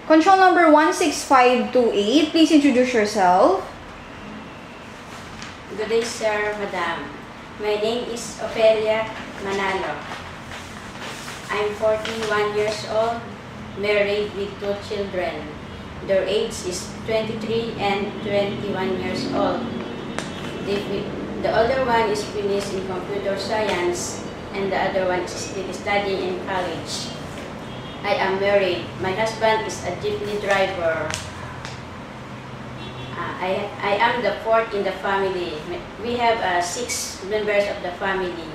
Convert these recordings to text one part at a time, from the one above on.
Control number 16528, please introduce yourself. Good day, sir, madam. My name is Ophelia Manalo. I'm 41 years old, married with 2 children. Their age is 23 and 21 years old. The older one is finished in computer science and the other one is still studying in college. I am married. My husband is a jeepney driver. I am the 4th in the family. We have 6 members of the family.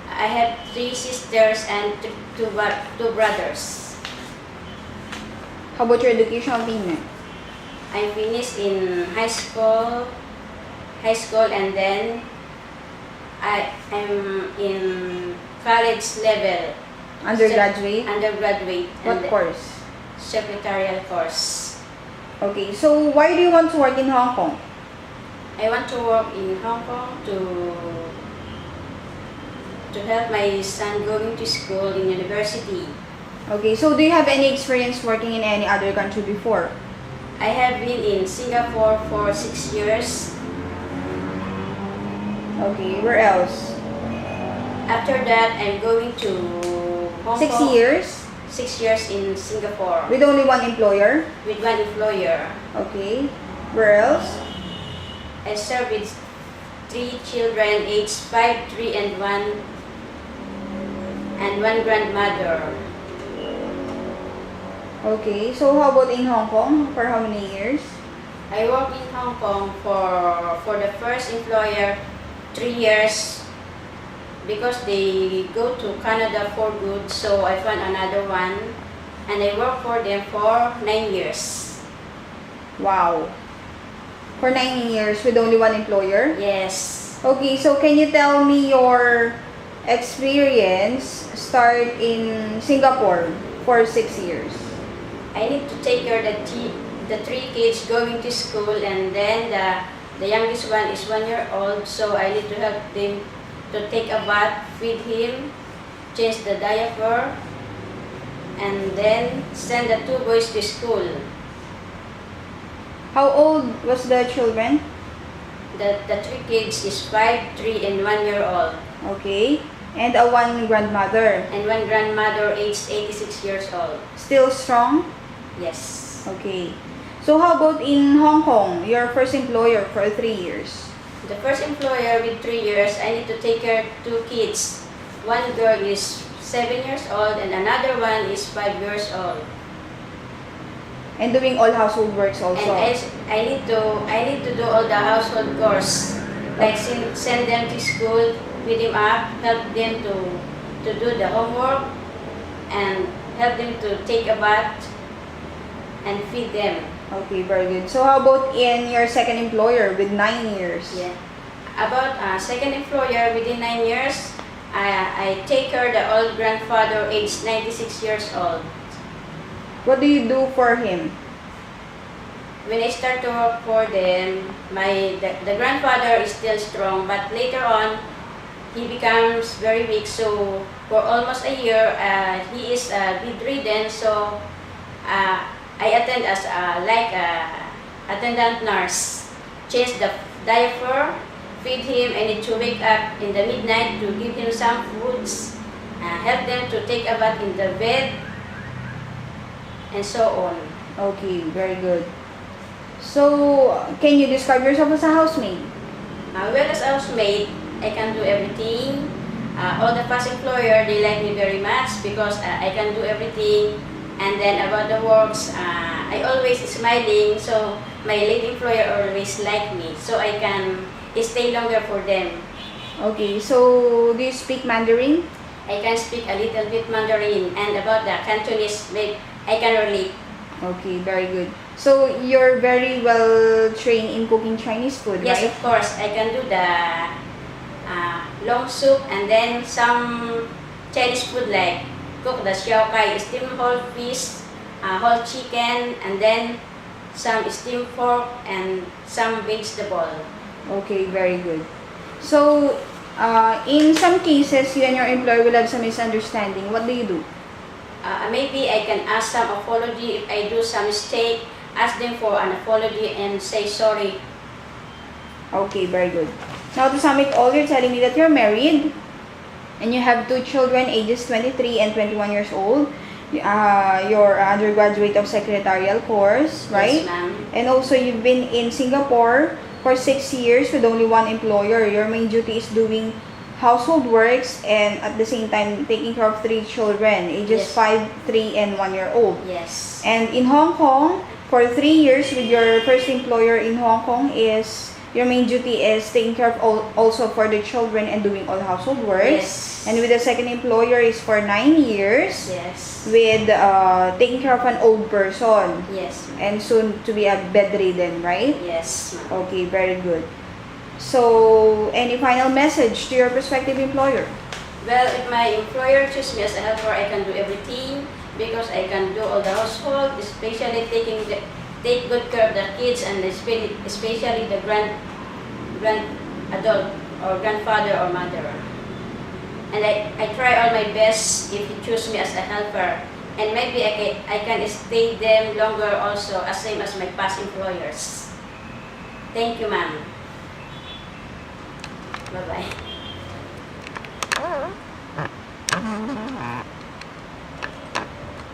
I have 3 sisters and 2 brothers. How about your educational attainment? I finished in high school, and then I'm in college level. Undergraduate? Undergraduate. What course? Secretarial course. Okay, so why do you want to work in Hong Kong? I want to work in Hong Kong to help my son going to school in university. Okay, so do you have any experience working in any other country before? I have been in Singapore for 6 years. Okay, where else? After that, I'm going to Hong 6 Kong. years? 6 years in Singapore With only one employer? with one employer. Okay, where else? I serve with 3 children, aged 5, 3, and 1 grandmother. Okay, so how about in Hong Kong? For how many years? I worked in Hong Kong for the first employer 3 years because they go to Canada for good, so I found another one and I worked for them for 9 years. Wow. For 9 years with only one employer? Yes. Okay, so can you tell me your experience start in Singapore for 6 years? I need to take care of the 3 kids going to school, and then the youngest one is 1 year old, so I need to help them to take a bath, feed him, change the diaper, and then send the 2 boys to school. How old was the children? The 3 kids is 5, 3, and 1 year old. Okay. And one grandmother. And 1 grandmother aged 86 years old. Still strong? Yes. Okay. So how about in Hong Kong, your first employer for 3 years? The first employer with 3 years, I need to take care of 2 kids. One girl is 7 years old and another one is 5 years old. And doing all household works also? And I need to do all the household chores. Like send them to school, pick them up, help them to do the homework, and help them to take a bath and feed them. Okay, very good. So how about in your second employer with 9 years? Yeah. About second employer within 9 years, I take care of the old grandfather aged 96 years old. What do you do for him? When I start to work for them, the grandfather is still strong, but later on, he becomes very weak. So for almost a year, he is bedridden. So I attend as attendant nurse, change the diaper, feed him. I need to wake up in the midnight to give him some foods, help them to take a bath in the bed, and so on. Okay, very good. So, can you describe yourself as a housemaid? Well, as a housemaid, I can do everything. All the past employer, they like me very much because I can do everything. And then about the works, I always smiling, so my late employer always like me, so I can stay longer for them. Okay, so do you speak Mandarin? I can speak a little bit Mandarin, and about the Cantonese, I can relate. Okay, very good. So, you're very well trained in cooking Chinese food, Yes, right? of course, I can do the long soup, and then some Chinese food like cook the xiao kai, steamed whole fish, whole chicken, and then some steamed pork and some vegetable. Okay, very good. So, in some cases, you and your employer will have some misunderstanding. What do you do? Maybe I can ask some apology if I do some mistake. Ask them for an apology and say sorry. Okay, very good. Now, to sum it all, you're telling me that you're married and you have 2 children, ages 23 and 21 years old. You're undergraduate of secretarial course, right? Yes, ma'am. And also, you've been in Singapore for 6 years with only one employer. Your main duty is doing household works and at the same time taking care of 3 children, ages Yes. 5, 3, and 1 year old. Yes. And in Hong Kong, for 3 years with your first employer in Hong Kong is your main duty is taking care of also for the children and doing all household works. Yes. And with the second employer is for 9 years Yes. with taking care of an old person Yes. and soon to be a bedridden, right? Yes, ma'am. Okay, very good. So, any final message to your prospective employer? Well, if my employer chooses me as a helper, I can do everything because I can do all the household, especially take good care of the kids and especially the grand adult or grandfather or mother. And I try all my best if you choose me as a helper. And maybe I can stay them longer also, as same as my past employers. Thank you, ma'am. Bye-bye.